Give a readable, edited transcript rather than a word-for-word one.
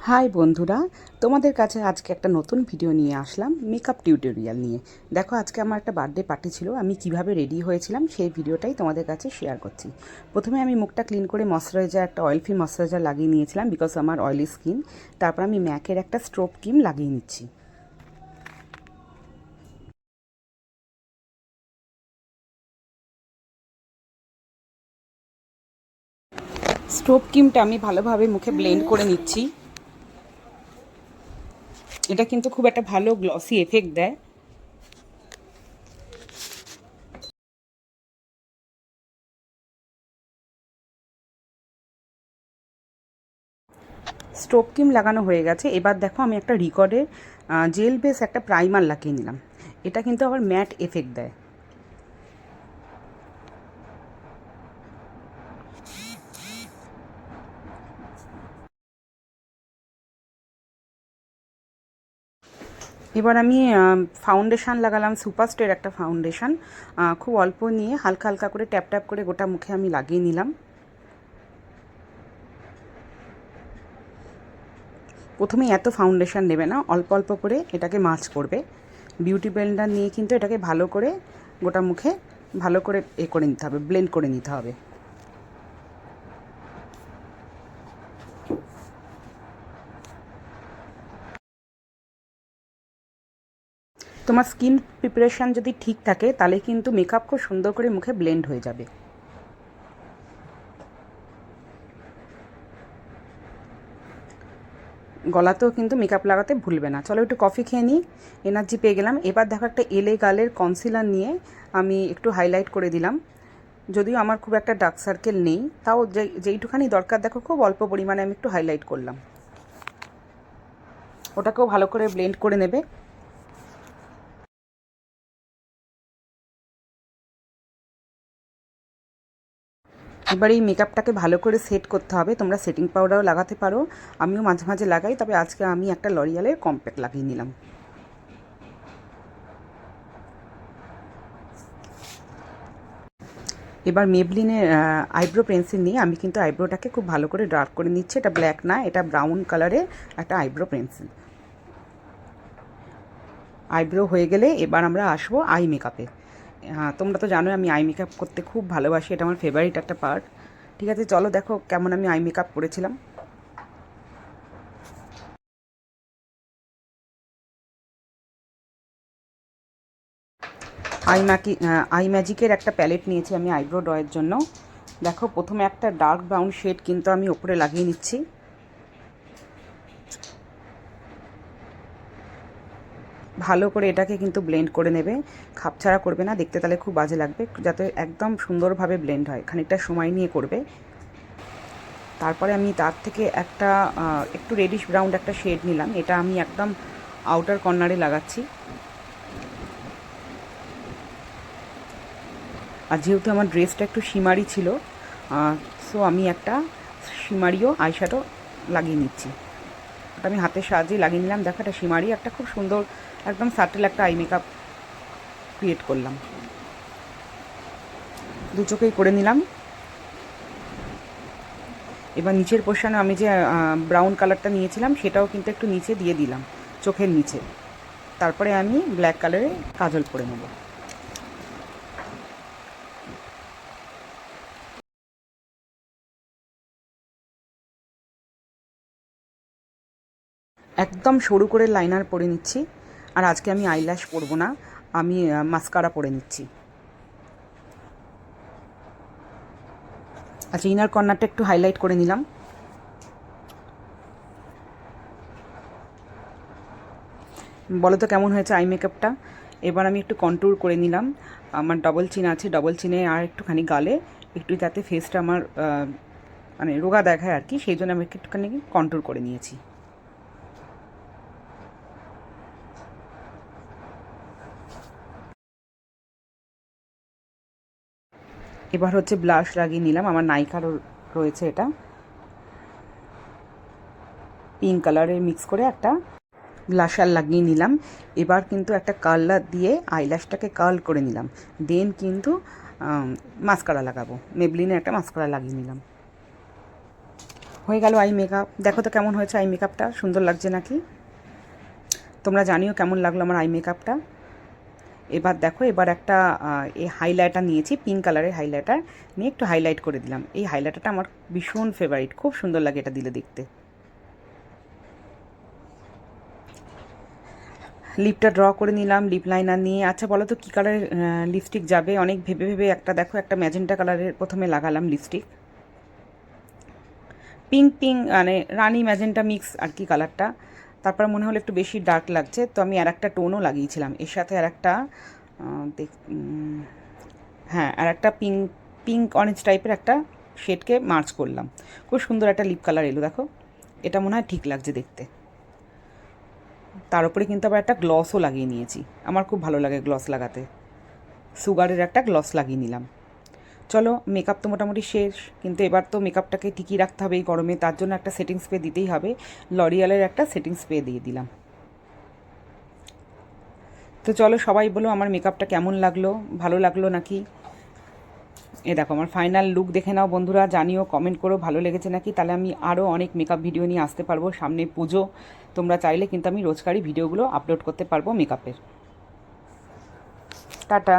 High বন্ধুরা, তোমাদের কাছে আজকে একটা নতুন ভিডিও নিয়ে আসলাম মেকআপ টিউটোরিয়াল নিয়ে। দেখো, আজকে আমার একটা বার্থডে পার্টি ছিল। আমি কিভাবে রেডি হয়েছিলাম সেই ভিডিওটাই তোমাদের কাছে শেয়ার করছি। প্রথমে আমি মুখটা ক্লিন করে ময়শ্চারাইজার, একটা অয়েল ফ্রি ময়শ্চারাইজার লাগিয়ে নিয়েছিলাম, বিকজ আমার অয়েলি স্কিন। তারপর আমি ম্যাকের একটা স্ট্রোব ক্রিম লাগিয়ে নিচ্ছি। স্ট্রোব ক্রিমটা আমি ভালোভাবে মুখে ব্লেন্ড করে নিচ্ছি। এটা কিন্তু খুব একটা ভালো গ্লসি এফেক্ট দেয়। স্ট্রোব ক্রিম লাগানো হয়ে গেছে। এবার দেখো, আমি একটা রিকর্ডের জেল বেস একটা প্রাইমার লাগিয়ে নিলাম। এটা কিন্তু আবার ম্যাট এফেক্ট দেয়। এবার আমি ফাউন্ডেশন লাগালাম, সুপারস্টের একটা ফাউন্ডেশন। খুব অল্প নিয়ে হালকা হালকা করে ট্যাপ ট্যাপ করে গোটা মুখে আমি লাগিয়ে নিলাম। প্রথমেই এত ফাউন্ডেশন নেবে না, অল্প অল্প করে এটাকে মাছ করবে। বিউটি ব্লেন্ডার নিয়ে কিন্তু এটাকে ভালো করে গোটা মুখে ভালো করে করে নিতে হবে, ব্লেন্ড করে নিতে হবে। তোমার স্কিন প্রিপারেশান যদি ঠিক থাকে তাহলে কিন্তু মেকআপ খুব সুন্দর করে মুখে ব্লেন্ড হয়ে যাবে। গলাতেও কিন্তু মেকআপ লাগাতে ভুলবে না। চলো একটু কফি খেয়ে নিই, এনার্জি পেয়ে গেলাম। এবার দেখো, একটা এলে গালের কনসিলার নিয়ে আমি একটু হাইলাইট করে দিলাম। যদিও আমার খুব একটা ডার্ক সার্কেল নেই, তাও যেইটুখানি দরকার দেখো খুব অল্প পরিমাণে আমি একটু হাইলাইট করলাম। ওটাকেও ভালো করে ব্লেন্ড করে নেবে। এবার এই মেকআপটাকে ভালো করে সেট করতে হবে। তোমরা সেটিং পাউডারও লাগাতে পারো, আমিও মাঝে মাঝে লাগাই, তবে আজকে আমি একটা লরিয়ালের কম্প্যাক্ট লাগিয়ে নিলাম। এবার মেবলিনের আইব্রো পেন্সিল নিয়ে আমি কিন্তু আইব্রোটাকে খুব ভালো করে ডার্ক করে নিচ্ছি। এটা ব্ল্যাক না, এটা ব্রাউন কালারের একটা আইব্রো পেন্সিল। আইব্রো হয়ে গেলে এবার আমরা আসবো আই মেকআপে। হ্যাঁ, তোমরা তো জানোই আমি আই মেকআপ করতে খুব ভালোবাসি, এটা আমার ফেভারিট একটা পার্ট। ঠিক আছে, চলো দেখো কেমন আমি আই মেকআপ করেছিলাম। আই ম্যাজিকের একটা প্যালেট নিয়েছি আমি আইব্রো ড্রয়ের জন্য। দেখো, প্রথমে একটা ডার্ক ব্রাউন শেড কিন্তু আমি ওপরে লাগিয়ে নিচ্ছি। ভালো করে এটাকে কিন্তু ব্লেন্ড করে নেবে, খাপছাড়া করবে না, দেখতে তাহলে খুব বাজে লাগবে। যাতে একদম সুন্দরভাবে ব্লেন্ড হয়, খানিকটা সময় নিয়ে করবে। তারপরে আমি তার থেকে একটা একটু রেডিশ ব্রাউন একটা শেড নিলাম, এটা আমি একদম আউটার কর্নারে লাগাচ্ছি। আর যেহেতু আমার ড্রেসটা একটু শিমারি ছিল, সো আমি একটা শিমারিও আইশ্যাডো লাগিয়ে নিচ্ছি। ওটা আমি হাতের সাহায্যে লাগিয়ে নিলাম। দেখো, একটা শিমারি একটা খুব সুন্দর একদম সাটেল একটা আই মেকআপ ক্রিয়েট করলাম। দু চোখেই করে নিলাম। এবার নিচের পোর্শনে আমি যে ব্রাউন কালারটা নিয়েছিলাম সেটাও কিন্তু একটু নিচে দিয়ে দিলাম, চোখের নিচে। তারপরে আমি ব্ল্যাক কালারে কাজল করে নেব। একদম সরু করে লাইনার পরে নিচ্ছি। আর আজকে আমি আইল্যাশ পরবো না, আমি মাস্কারা পরে নিচ্ছি। আচ্ছা, ইনার কর্নারটা একটু হাইলাইট করে নিলাম। বলো তো কেমন হয়েছে আই মেকআপটা। এবার আমি একটু কন্ট্যুর করে নিলাম। আমার ডবল চিন আছে, ডবল চিনে আর একটুখানি গালে একটু, যাতে ফেসটা আমার মানে রোগা দেখায় আর কি, সেই জন্য আমি একটুখানি কন্ট্যুর করে নিয়েছি। এবার হচ্ছে ব্লাশ লাগিয়ে নিলাম, আমার নাইকারও রয়েছে, এটা পিঙ্ক কালারের মিক্স করে একটা ব্লাশার লাগিয়ে নিলাম। এবার কিন্তু একটা কার্লার দিয়ে আইল্যাশটাকে কার্ল করে নিলাম, দেন কিন্তু মাস্কারা লাগাবো। মেবলিনে একটা মাস্কারা লাগিয়ে নিলাম। হয়ে গেল আই মেকআপ। দেখো তো কেমন হয়েছে আই মেকআপটা, সুন্দর লাগছে নাকি? তোমরা জানিও কেমন লাগলো আমার আই মেকআপটা। এবার দেখো, এবার একটা এই হাইলাইটার নিয়েছি, পিঙ্ক কালারের হাইলাইটার নিয়ে একটু হাইলাইট করে দিলাম। এই হাইলাইটারটা আমার ভীষণ ফেভারিট, খুব সুন্দর লাগে এটা দিলে দেখতে। লিপটা ড্র করে নিলাম লিপ লাইনার নিয়ে। আচ্ছা বলো তো কী কালারের লিপস্টিক যাবে? অনেক ভেবে ভেবে একটা দেখো, একটা ম্যাজেন্টা কালারের প্রথমে লাগালাম লিপস্টিক, পিঙ্ক পিঙ্ক মানে রানি ম্যাজেন্টা মিক্স আর কি কালারটা। তারপর মনে হলো একটু বেশি ডার্ক লাগছে, তো আমি আর একটা টোনও লাগিয়েছিলাম এর সাথে, আর একটা হ্যাঁ আর একটা পিঙ্ক পিঙ্ক অরেঞ্জ টাইপের একটা শেডকে মার্চ করলাম। খুব সুন্দর একটা লিপ কালার এলো দেখো, এটা মনে হয় ঠিক লাগছে দেখতে। তার উপরে কিন্তু আবার একটা গ্লসও লাগিয়ে নিয়েছি, আমার খুব ভালো লাগে গ্লস লাগাতে। সুগারের একটা গ্লস লাগিয়ে নিলাম। চলো মেকআপ তো মোটামুটি শেষ, কিন্তু এবার তো মেকআপটাকে টিকিয়ে রাখতে হবে এই গরমে, তার জন্য একটা সেটিং স্প্রে দিতেই হবে। লরিয়ালের একটা সেটিং স্প্রে দিয়ে দিলাম। তো চলো সবাই বলো আমার মেকআপটা কেমন লাগলো, ভালো লাগলো নাকি? এ দেখো আমার ফাইনাল লুক দেখে নাও বন্ধুরা, জানিও কমেন্ট করো ভালো লেগেছে নাকি, তাহলে আমি আরও অনেক মেকআপ ভিডিও নিয়ে আসতে পারবো। সামনে পুজো, তোমরা চাইলে কিন্তু আমি রোজকারই ভিডিওগুলো আপলোড করতে পারবো মেকআপের। টাটা।